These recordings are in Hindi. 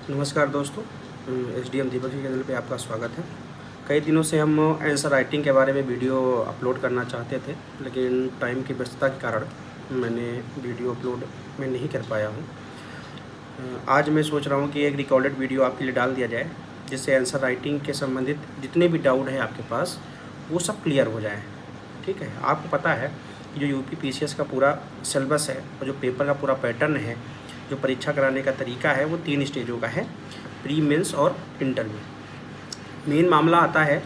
नमस्कार दोस्तों, एसडीएम दीपक जी चैनल पे आपका स्वागत है। कई दिनों से हम आंसर राइटिंग के बारे में वीडियो अपलोड करना चाहते थे, लेकिन टाइम की व्यस्तता के कारण मैंने वीडियो अपलोड में नहीं कर पाया हूँ। आज मैं सोच रहा हूँ कि एक रिकॉर्डेड वीडियो आपके लिए डाल दिया जाए, जिससे आंसर राइटिंग के संबंधित जितने भी डाउट हैं आपके पास वो सब क्लियर हो जाए। ठीक है, आपको पता है कि जो यूपी पीसीएस का पूरा सिलेबस है और जो पेपर का पूरा पैटर्न है, जो परीक्षा कराने का तरीका है, वो 3 स्टेजों का है, प्री मेंस और इंटरव्यू। मेन मामला आता है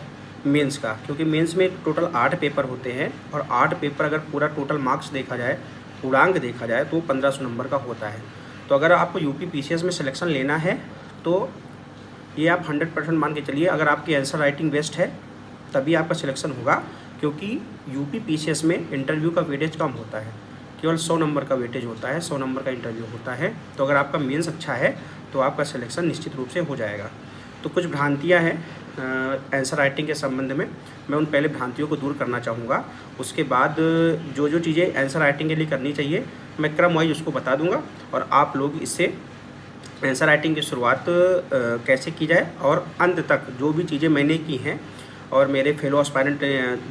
मेंस का, क्योंकि मेंस में टोटल 8 पेपर होते हैं और 8 पेपर अगर पूरा टोटल मार्क्स देखा जाए, पूर्णांक देखा जाए तो 1500 नंबर का होता है। तो अगर आपको यूपी पीसीएस में सिलेक्शन लेना है तो ये आप 100% मान के चलिए, अगर आपकी आंसर राइटिंग बेस्ट है तभी आपका सिलेक्शन होगा, क्योंकि यूपी पीसीएस में इंटरव्यू का वेटेज कम होता है, केवल 100 नंबर का वेटेज होता है, 100 नंबर का इंटरव्यू होता है। तो अगर आपका मेंस अच्छा है तो आपका सिलेक्शन निश्चित रूप से हो जाएगा। तो कुछ भ्रांतियां हैं आंसर राइटिंग के संबंध में, मैं उन पहले भ्रांतियों को दूर करना चाहूँगा। उसके बाद जो जो चीज़ें आंसर राइटिंग के लिए करनी चाहिए मैं क्रम वाइज उसको बता दूँगा, और आप लोग इससे आंसर राइटिंग की शुरुआत कैसे की जाए और अंत तक जो भी चीज़ें मैंने की हैं और मेरे फेलो एस्पायरेंट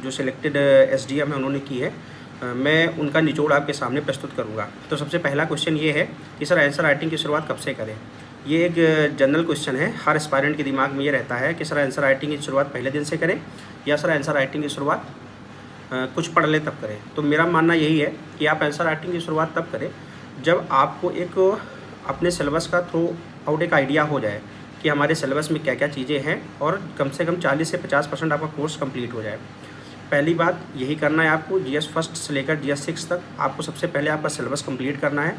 जो सिलेक्टेड एसडीएम है उन्होंने की है, मैं उनका निचोड़ आपके सामने प्रस्तुत करूंगा। तो सबसे पहला क्वेश्चन ये है कि सर आंसर राइटिंग की शुरुआत कब से करें। ये एक जनरल क्वेश्चन है, हर एस्पायरेंट के दिमाग में ये रहता है कि सर आंसर राइटिंग की शुरुआत पहले दिन से करें या सर आंसर राइटिंग की शुरुआत कुछ पढ़ ले तब करें। तो मेरा मानना यही है कि आप आंसर राइटिंग की शुरुआत तब करें जब आपको एक अपने सिलेबस का थ्रू आउट एक आइडिया हो जाए कि हमारे सिलेबस में क्या क्या चीज़ें हैं, और कम से कम 40 से 50% आपका कोर्स कंप्लीट हो जाए। पहली बात यही करना है आपको, जीएस फर्स्ट से लेकर जीएस 6 तक आपको सबसे पहले आपका सिलेबस कंप्लीट करना है।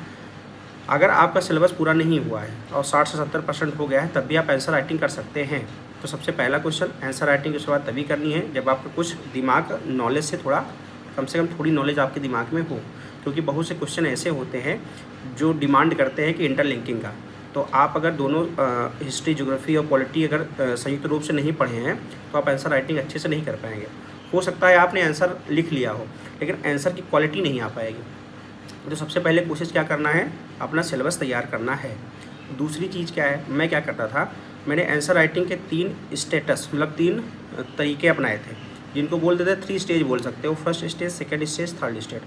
अगर आपका सिलेबस पूरा नहीं हुआ है और 60 से 70% हो गया है तब भी आप आंसर राइटिंग कर सकते हैं। तो सबसे पहला क्वेश्चन, आंसर राइटिंग की शुरुआत तभी करनी है जब आपका कुछ दिमाग नॉलेज से थोड़ा, कम से कम थोड़ी नॉलेज आपके दिमाग में हो, क्योंकि बहुत से क्वेश्चन ऐसे होते हैं जो डिमांड करते हैं कि इंटरलिंकिंग का। तो आप अगर दोनों हिस्ट्री, ज्योग्राफी और पॉलिटी अगर संयुक्त रूप से नहीं पढ़े हैं तो आप आंसर राइटिंग अच्छे से नहीं कर पाएंगे। हो सकता है आपने आंसर लिख लिया हो लेकिन आंसर की क्वालिटी नहीं आ पाएगी। तो सबसे पहले कोशिश क्या करना है, अपना सिलेबस तैयार करना है। दूसरी चीज़ क्या है, मैं क्या करता था, मैंने आंसर राइटिंग के 3 स्टेटस मतलब 3 तरीके अपनाए थे, जिनको बोल देते 3 स्टेज बोल सकते हो, first stage, second stage, third stage.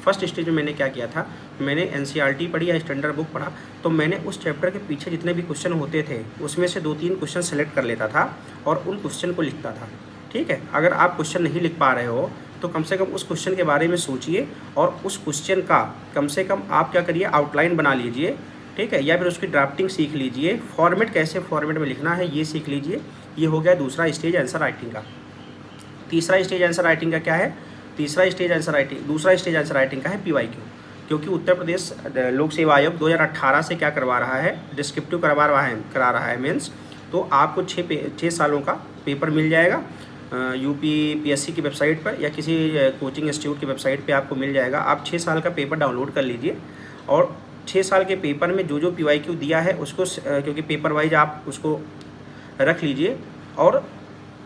First stage में मैंने क्या किया था, मैंने एनसीईआरटी पढ़ी या स्टैंडर्ड बुक पढ़ा, तो मैंने उस चैप्टर के पीछे जितने भी क्वेश्चन होते थे उसमें से 2-3 क्वेश्चन सेलेक्ट कर लेता था और उन क्वेश्चन को लिखता था। ठीक है, अगर आप क्वेश्चन नहीं लिख पा रहे हो तो कम से कम उस क्वेश्चन के बारे में सोचिए और उस क्वेश्चन का कम से कम आप क्या करिए, आउटलाइन बना लीजिए। ठीक है, या फिर उसकी ड्राफ्टिंग सीख लीजिए, फॉर्मेट कैसे फॉर्मेट में लिखना है ये सीख लीजिए। ये हो गया दूसरा स्टेज आंसर राइटिंग का। तीसरा स्टेज आंसर राइटिंग का क्या है, दूसरा स्टेज आंसर राइटिंग का है पीवाईक्यू, क्योंकि उत्तर प्रदेश लोक सेवा आयोग 2018 से क्या करवा रहा है, डिस्क्रिप्टिव करा रहा है मेंस। तो आपको 6 सालों का पेपर मिल जाएगा यूपी पीएससी की वेबसाइट पर या किसी कोचिंग इंस्टीट्यूट की वेबसाइट पे आपको मिल जाएगा। आप 6 साल का पेपर डाउनलोड कर लीजिए और 6 साल के पेपर में जो जो पीवाईक्यू दिया है उसको, क्योंकि पेपर वाइज आप उसको रख लीजिए और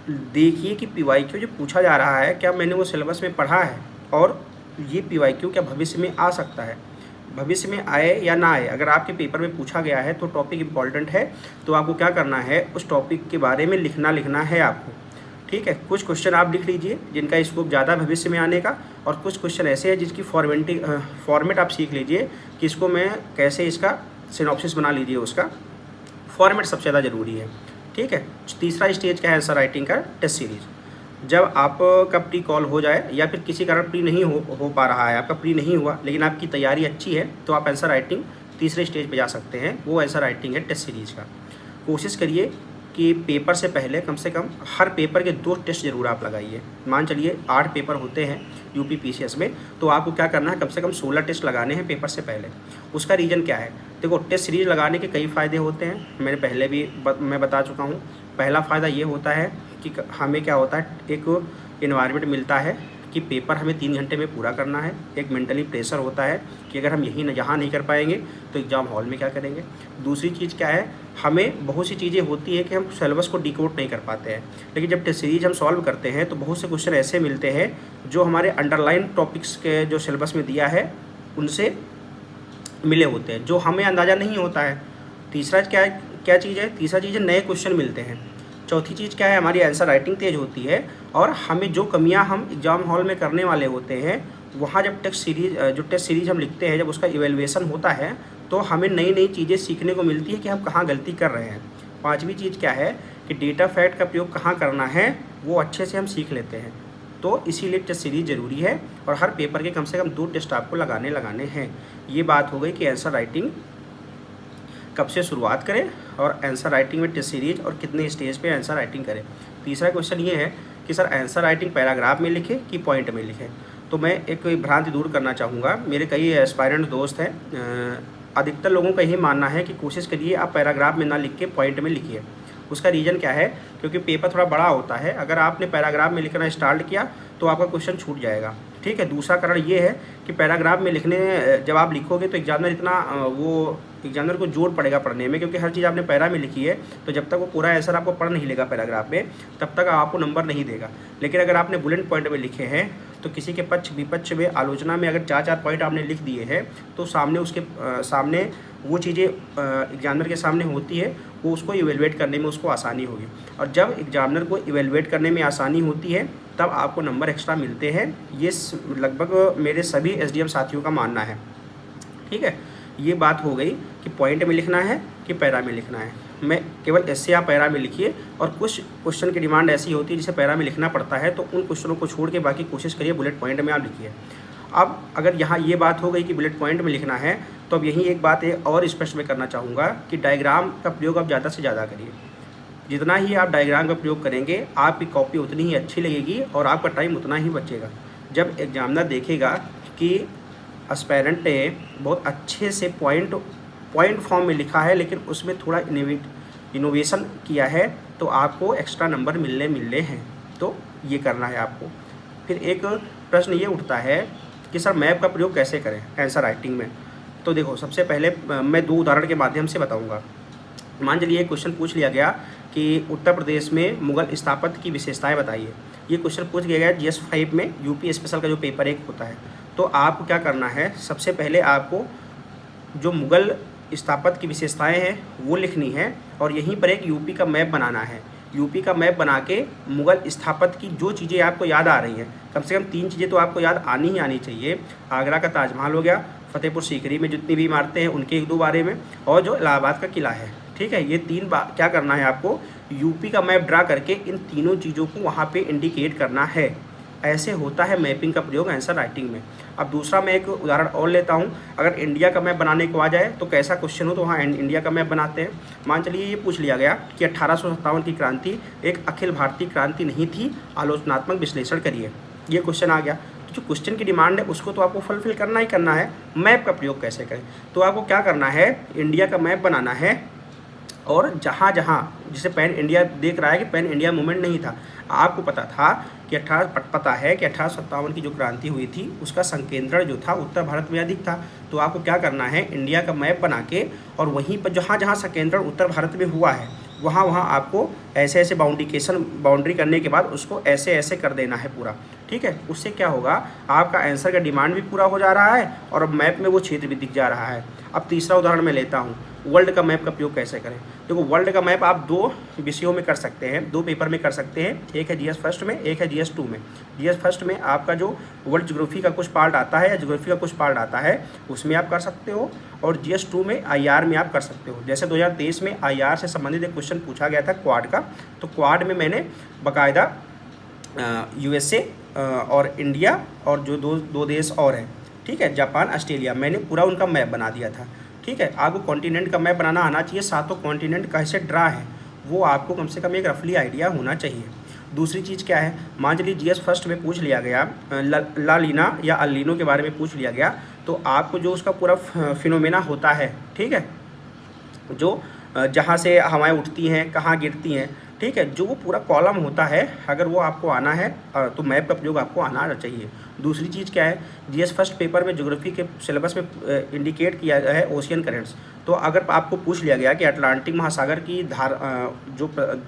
देखिए कि पीवाईक्यू जो पूछा जा रहा है क्या मैंने वो सिलेबस में पढ़ा है, और ये पीवाईक्यू क्या भविष्य में आ सकता है, भविष्य में आए या ना आए। अगर आपके पेपर में पूछा गया है तो टॉपिक इम्पॉर्टेंट है, तो आपको क्या करना है, उस टॉपिक के बारे में लिखना है आपको। ठीक है, कुछ क्वेश्चन आप लिख लीजिए जिनका स्कोप ज़्यादा भविष्य में आने का, और कुछ क्वेश्चन ऐसे हैं जिसकी फॉर्मेट आप सीख लीजिए कि इसको मैं कैसे, इसका सिनॉप्सिस बना लीजिए, उसका फॉर्मेट सबसे ज़्यादा ज़रूरी है। ठीक है, तीसरा स्टेज क्या है आंसर राइटिंग का, टेस्ट सीरीज। जब आपका प्री कॉल हो जाए या फिर किसी कारण प्री नहीं हो पा रहा है, आपका प्री नहीं हुआ लेकिन आपकी तैयारी अच्छी है, तो आप आंसर राइटिंग तीसरे स्टेज पे जा सकते हैं। वो आंसर राइटिंग है टेस्ट सीरीज का। कोशिश करिए कि पेपर से पहले कम से कम हर पेपर के 2 टेस्ट जरूर आप लगाइए। मान चलिए 8 पेपर होते हैं यूपी पीसीएस में, तो आपको क्या करना है, कम से कम 16 टेस्ट लगाने हैं पेपर से पहले। उसका रीज़न क्या है, देखो टेस्ट सीरीज लगाने के कई फ़ायदे होते हैं, मैंने पहले भी मैं बता चुका हूँ। पहला फ़ायदा ये होता है कि हमें क्या होता है, एक इन्वायरमेंट मिलता है कि पेपर हमें 3 घंटे में पूरा करना है। एक मेंटली प्रेशर होता है कि अगर हम यहाँ नहीं कर पाएंगे तो एग्ज़ाम हॉल में क्या करेंगे। दूसरी चीज़ क्या है, हमें बहुत सी चीज़ें होती है कि हम सिलेबस को डिकोड नहीं कर पाते हैं, लेकिन जब टेस्ट सीरीज हम सॉल्व करते हैं तो बहुत से क्वेश्चन ऐसे मिलते हैं जो हमारे अंडरलाइन टॉपिक्स के जो सिलेबस में दिया है उनसे मिले होते हैं, जो हमें अंदाज़ा नहीं होता है। तीसरा क्या है क्या चीज़ है, तीसरा चीज़ है नए क्वेश्चन मिलते हैं, चौथी चीज़ क्या है, हमारी आंसर राइटिंग तेज होती है, और हमें जो कमियां हम एग्ज़ाम हॉल में करने वाले होते हैं वहाँ जब टेस्ट सीरीज़ हम लिखते हैं, जब उसका इवेल्युएशन होता है तो हमें नई नई चीज़ें सीखने को मिलती है कि हम कहाँ गलती कर रहे हैं। पांचवी चीज़ क्या है कि डेटा फैक्ट का प्रयोग कहाँ करना है वो अच्छे से हम सीख लेते हैं। तो इसीलिए टेस्ट सीरीज ज़रूरी है, और हर पेपर के कम से कम 2 टेस्ट आपको लगाने हैं। ये बात हो गई कि आंसर राइटिंग कब से शुरुआत करें, और आंसर राइटिंग में टेस्ट सीरीज और कितने स्टेज पे आंसर राइटिंग करें। तीसरा क्वेश्चन ये है कि सर आंसर राइटिंग पैराग्राफ में लिखें कि पॉइंट में लिखें। तो मैं एक भ्रांति दूर करना चाहूँगा, मेरे कई एस्पायरेंट दोस्त हैं, अधिकतर लोगों का यही मानना है कि कोशिश करिए आप पैराग्राफ में ना लिख के पॉइंट में लिखिए। उसका रीज़न क्या है, क्योंकि पेपर थोड़ा बड़ा होता है, अगर आपने पैराग्राफ में लिखना स्टार्ट किया तो आपका क्वेश्चन छूट जाएगा। ठीक है। दूसरा कारण ये है कि पैराग्राफ में लिखने जब आप लिखोगे तो एग्जामिनर को जोर पड़ेगा पढ़ने में, क्योंकि हर चीज़ आपने पैरा में लिखी है, तो जब तक वो पूरा आंसर आपको पढ़ नहीं लेगा पैराग्राफ में, तब तक आपको नंबर नहीं देगा। लेकिन अगर आपने बुलेट पॉइंट में लिखे हैं तो किसी के पक्ष विपक्ष में आलोचना में अगर 4-4 पॉइंट आपने लिख दिए हैं तो सामने वो चीज़ें एग्जामिनर के सामने होती है, वो उसको इवेलुएट करने में उसको आसानी होगी। और जब एग्जामिनर को इवेलुएट करने में आसानी होती है तब आपको नंबर एक्स्ट्रा मिलते हैं। ये लगभग मेरे सभी एसडीएम साथियों का मानना है। ठीक है। ये बात हो गई कि पॉइंट में लिखना है कि पैरा में लिखना है। मैं केवल ऐसे आप पैरा में लिखिए, और कुछ क्वेश्चन की डिमांड ऐसी होती है जिसे पैरा में लिखना पड़ता है, तो उन क्वेश्चनों को छोड़ के बाकी कोशिश करिए बुलेट पॉइंट में आप लिखिए। अब अगर यहाँ ये बात हो गई कि बुलेट पॉइंट में लिखना है, तो अब यहीं एक बात और स्पष्ट मैं करना चाहूँगा कि डायग्राम का प्रयोग आप ज़्यादा से ज़्यादा करिए। जितना ही आप डायग्राम का प्रयोग करेंगे आपकी कॉपी उतनी ही अच्छी लगेगी और आपका टाइम उतना ही बचेगा। जब एग्जामिनर देखेगा कि एस्पायरेंट ने बहुत अच्छे से पॉइंट फॉर्म में लिखा है लेकिन उसमें थोड़ा इनोवेशन किया है, तो आपको एक्स्ट्रा नंबर मिलने हैं। तो ये करना है आपको। फिर एक प्रश्न ये उठता है कि सर मैप का प्रयोग कैसे करें आंसर राइटिंग में। तो देखो, सबसे पहले मैं 2 उदाहरण के माध्यम से बताऊंगा। मान चलिए एक क्वेश्चन पूछ लिया गया कि उत्तर प्रदेश में मुगल स्थापत्य की विशेषताएं बताइए। ये क्वेश्चन पूछ लिया गया GS 5 में, यूपी स्पेशल का जो पेपर 1 होता है। तो आपको क्या करना है, सबसे पहले आपको जो मुगल स्थापत्य की विशेषताएं हैं वो लिखनी है, और यहीं पर एक यूपी का मैप बनाना है। यूपी का मैप बना के मुगल स्थापत्य की जो चीज़ें आपको याद आ रही हैं, कम से कम 3 चीज़ें तो आपको याद आनी ही आनी चाहिए। आगरा का ताजमहल हो गया, फतेहपुर सीकरी में जितनी भी इमारतें हैं उनके 1-2 बारे में, और जो इलाहाबाद का किला है। ठीक है। ये 3 बात क्या करना है आपको, यूपी का मैप ड्रा करके इन तीनों चीज़ों को वहाँ पे इंडिकेट करना है। ऐसे होता है मैपिंग का प्रयोग आंसर राइटिंग में। अब दूसरा मैं एक उदाहरण और लेता हूँ। अगर इंडिया का मैप बनाने को आ जाए तो कैसा क्वेश्चन हो, तो वहाँ इंडिया का मैप बनाते हैं। मान चलिए ये पूछ लिया गया कि 1857 की क्रांति एक अखिल भारतीय क्रांति नहीं थी, आलोचनात्मक विश्लेषण करिए। ये क्वेश्चन आ गया। तो जो क्वेश्चन की डिमांड है उसको तो आपको फुलफिल करना ही करना है। मैप का प्रयोग कैसे करें, तो आपको क्या करना है, इंडिया का मैप बनाना है, और जहाँ जहाँ जिसे पैन इंडिया देख रहा है कि पैन इंडिया मूवमेंट नहीं था, आपको पता था कि 1857 की जो क्रांति हुई थी उसका संकेंद्रण जो था उत्तर भारत में अधिक था। तो आपको क्या करना है, इंडिया का मैप बना के और वहीं पर जहाँ जहाँ संकेंद्रण उत्तर भारत में हुआ है वहाँ वहाँ आपको ऐसे ऐसे बाउंड्री करने के बाद उसको ऐसे ऐसे कर देना है पूरा। ठीक है। उससे क्या होगा, आपका आंसर का डिमांड भी पूरा हो जा रहा है और मैप में वो क्षेत्र भी दिख जा रहा है। अब तीसरा उदाहरण मैं लेता हूँ, वर्ल्ड का मैप का प्रयोग कैसे करें। देखो, वर्ल्ड का मैप आप 2 विषयों में कर सकते हैं, 2 पेपर में कर सकते हैं। एक है GS 1 में, एक है GS 2 में। GS 1 में आपका जो वर्ल्ड ज्योग्राफी का कुछ पार्ट आता है या ज्योग्राफी का कुछ पार्ट आता है उसमें आप कर सकते हो, और GS 2 में IR में आप कर सकते हो। जैसे 2023 में IR से संबंधित एक क्वेश्चन पूछा गया था क्वाड का, तो क्वाड में मैंने बाकायदा USA और इंडिया और जो दो देश और हैं, ठीक है, जापान, ऑस्ट्रेलिया, मैंने पूरा उनका मैप बना दिया था। ठीक है। आपको कॉन्टिनेंट का मैप बनाना आना चाहिए, सातों कॉन्टिनेंट कैसे ड्रा है वो आपको कम से कम एक रफली आइडिया होना चाहिए। दूसरी चीज़ क्या है, मान लीजिए GS 1 में पूछ लिया गया ला लीना या अल्लीनो के बारे में पूछ लिया गया, तो आपको जो उसका पूरा फिनोमेना होता है, ठीक है, जो जहाँ से हवाएं उठती हैं, कहाँ गिरती हैं, ठीक है, जो वो पूरा कॉलम होता है, अगर वो आपको आना है तो मैप का प्रयोग आपको आना चाहिए। दूसरी चीज़ क्या है, GS 1 पेपर में ज्योग्राफी के सिलेबस में इंडिकेट किया गया है ओशियन करेंट्स। तो अगर आपको पूछ लिया गया कि अटलांटिक महासागर की जो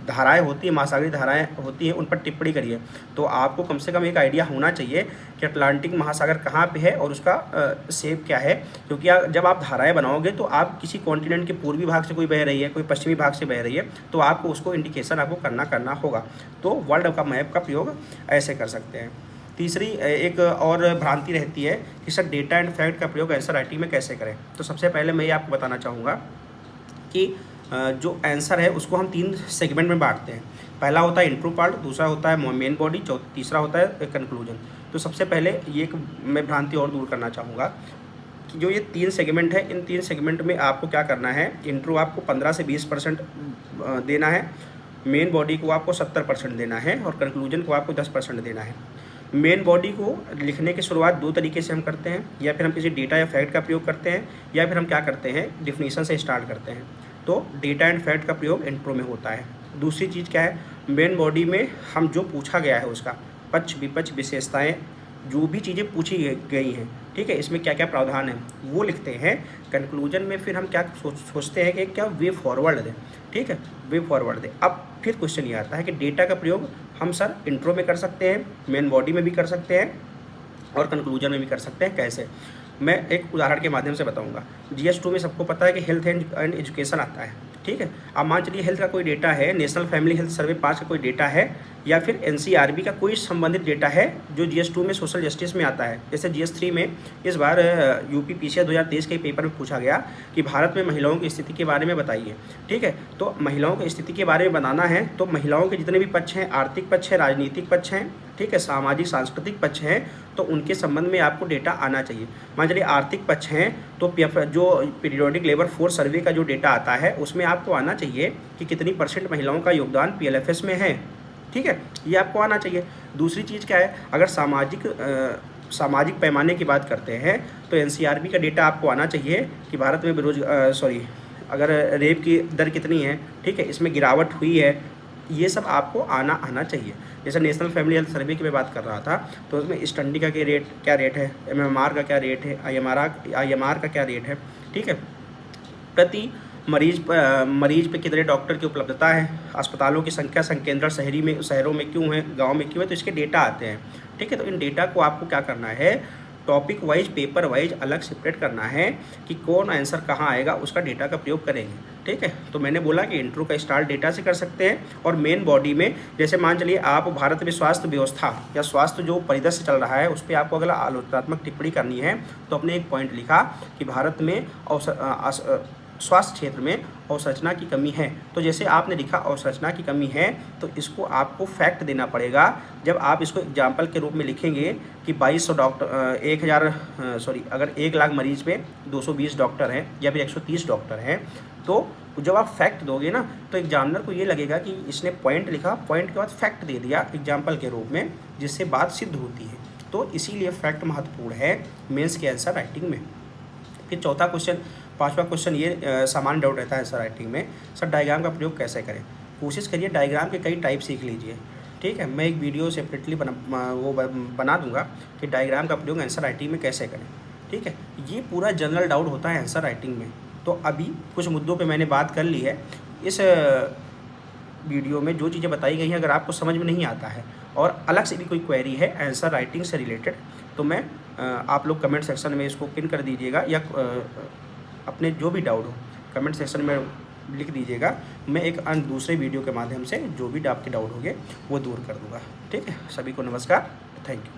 धाराएं होती हैं, महासागरीय धाराएं होती हैं, उन पर टिप्पणी करिए, तो आपको कम से कम एक आइडिया होना चाहिए कि अटलांटिक महासागर कहाँ पे है और उसका शेप क्या है। क्योंकि जब आप धाराएं बनाओगे तो आप किसी कॉन्टिनेंट के पूर्वी भाग से कोई बह रही है, कोई पश्चिमी भाग से बह रही है, तो आपको उसको इंडिकेशन आपको करना होगा। तो वर्ल्ड का मैप का प्रयोग ऐसे कर सकते हैं। तीसरी एक और भ्रांति रहती है कि सर डेटा एंड फैक्ट का प्रयोग आंसर राइटिंग में कैसे करें। तो सबसे पहले मैं ये आपको बताना चाहूँगा कि जो आंसर है उसको हम 3 सेगमेंट में बांटते हैं। पहला होता है इंट्रो पार्ट, दूसरा होता है मेन बॉडी, तीसरा होता है कंक्लूजन। तो सबसे पहले ये मैं भ्रांति और दूर करना चाहूँगा कि जो ये 3 सेगमेंट है, इन 3 सेगमेंट में आपको क्या करना है। इंट्रो आपको 15 से 20% देना है, मेन बॉडी को आपको 70% देना है और कंक्लूजन को आपको 10% देना है। मेन बॉडी को लिखने की शुरुआत 2 तरीके से हम करते हैं, या फिर हम किसी डेटा या फैक्ट का प्रयोग करते हैं, या फिर हम क्या करते हैं डिफिनीशन से स्टार्ट करते हैं। तो डेटा एंड फैक्ट का प्रयोग इंट्रो में होता है। दूसरी चीज़ क्या है, मेन बॉडी में हम जो पूछा गया है उसका पक्ष विपक्ष विशेषताएँ, जो भी चीज़ें पूछी गई हैं, ठीक है, इसमें क्या क्या प्रावधान है वो लिखते हैं। कंक्लूजन में फिर हम क्या सोचते हैं कि क्या वे फॉरवर्ड दें, ठीक है, वे फॉरवर्ड दें। अब फिर क्वेश्चन ये आता है कि डेटा का प्रयोग हम सर इंट्रो में कर सकते हैं, मेन बॉडी में भी कर सकते हैं और कंक्लूजन में भी कर सकते हैं। कैसे, मैं एक उदाहरण के माध्यम से बताऊंगा। GS2 में सबको पता है कि हेल्थ एंड एजुकेशन आता है, ठीक है। अब मान चलिए हेल्थ का कोई डेटा है, नेशनल फैमिली हेल्थ सर्वे 5 का कोई डेटा है, या फिर NCRB का कोई संबंधित डेटा है जो GS2 में सोशल जस्टिस में आता है। जैसे GS3 में इस बार UP PCA 2023 के पेपर में पूछा गया कि भारत में महिलाओं की स्थिति के बारे में बताइए, ठीक है। तो महिलाओं की स्थिति के बारे में बताना है तो महिलाओं के जितने भी पक्ष हैं, आर्थिक पक्ष है, राजनीतिक पक्ष हैं, ठीक है, सामाजिक सांस्कृतिक पक्ष हैं, तो उनके संबंध में आपको डेटा आना चाहिए। मान चलिए आर्थिक पक्ष हैं तो जो पीरियोडिक लेबर फोर्स सर्वे का जो डेटा आता है उसमें आपको आना चाहिए कि कितनी % महिलाओं का योगदान PLFS में है, ठीक है, ये आपको आना चाहिए। दूसरी चीज़ क्या है, अगर सामाजिक पैमाने की बात करते हैं तो NCRB का डेटा आपको आना चाहिए कि भारत में अगर रेप की दर कितनी है, ठीक है, इसमें गिरावट हुई है, ये सब आपको आना चाहिए। जैसे नेशनल फैमिली हेल्थ सर्वे की मैं बात कर रहा था तो उसमें स्टडी का क्या रेट है, MMR का क्या रेट है, IMR का क्या रेट है, ठीक है, प्रति मरीज पे कितने डॉक्टर की उपलब्धता है, अस्पतालों की संख्या संकेंद्रण शहरों में क्यों है, गांव में क्यों है, तो इसके डेटा आते हैं, ठीक है। तो इन डेटा को आपको क्या करना है, टॉपिक वाइज पेपर वाइज अलग सेपरेट करना है कि कौन आंसर कहाँ आएगा, उसका डेटा का प्रयोग करेंगे, ठीक है। तो मैंने बोला कि इंट्रो का स्टार्ट डेटा से कर सकते हैं और मेन बॉडी में जैसे मान चलिए आप भारत में स्वास्थ्य व्यवस्था या स्वास्थ्य जो परिदृश्य चल रहा है उस पर आपको अगर आलोचनात्मक टिप्पणी करनी है तो अपने एक पॉइंट लिखा कि भारत में स्वास्थ्य क्षेत्र में अवसंरचना की कमी है। तो जैसे आपने लिखा अवसंरचना की कमी है तो इसको आपको फैक्ट देना पड़ेगा। जब आप इसको एग्जाम्पल के रूप में लिखेंगे कि 2200 डॉक्टर अगर 1 लाख मरीज पे 220 डॉक्टर हैं या फिर 130 डॉक्टर हैं, तो जब आप फैक्ट दोगे ना तो एग्जामिनर को ये लगेगा कि इसने पॉइंट लिखा, पॉइंट के बाद फैक्ट दे दिया एग्जाम्पल के रूप में, जिससे बात सिद्ध होती है। तो इसीलिए फैक्ट महत्वपूर्ण है मेंस के आंसर राइटिंग में। फिर पांचवा क्वेश्चन ये सामान्य डाउट रहता है आंसर राइटिंग में, सर डायग्राम का प्रयोग कैसे करें। कोशिश करिए डायग्राम के कई टाइप सीख लीजिए, ठीक है। मैं एक वीडियो सेपरेटली बना दूंगा कि डायग्राम का प्रयोग आंसर राइटिंग में कैसे करें, ठीक है। ये पूरा जनरल डाउट होता है आंसर राइटिंग में। तो अभी कुछ मुद्दों पे मैंने बात कर ली है। इस वीडियो में जो चीज़ें बताई गई हैं अगर आपको समझ में नहीं आता है और अलग से भी कोई क्वेरी है आंसर राइटिंग से रिलेटेड, तो मैं आप लोग कमेंट सेक्शन में इसको पिन कर दीजिएगा या अपने जो भी डाउट हो कमेंट सेक्शन में लिख दीजिएगा। मैं एक दूसरे वीडियो के माध्यम से जो भी आपके डाउट होंगे वो दूर कर दूँगा, ठीक है। सभी को नमस्कार, थैंक यू।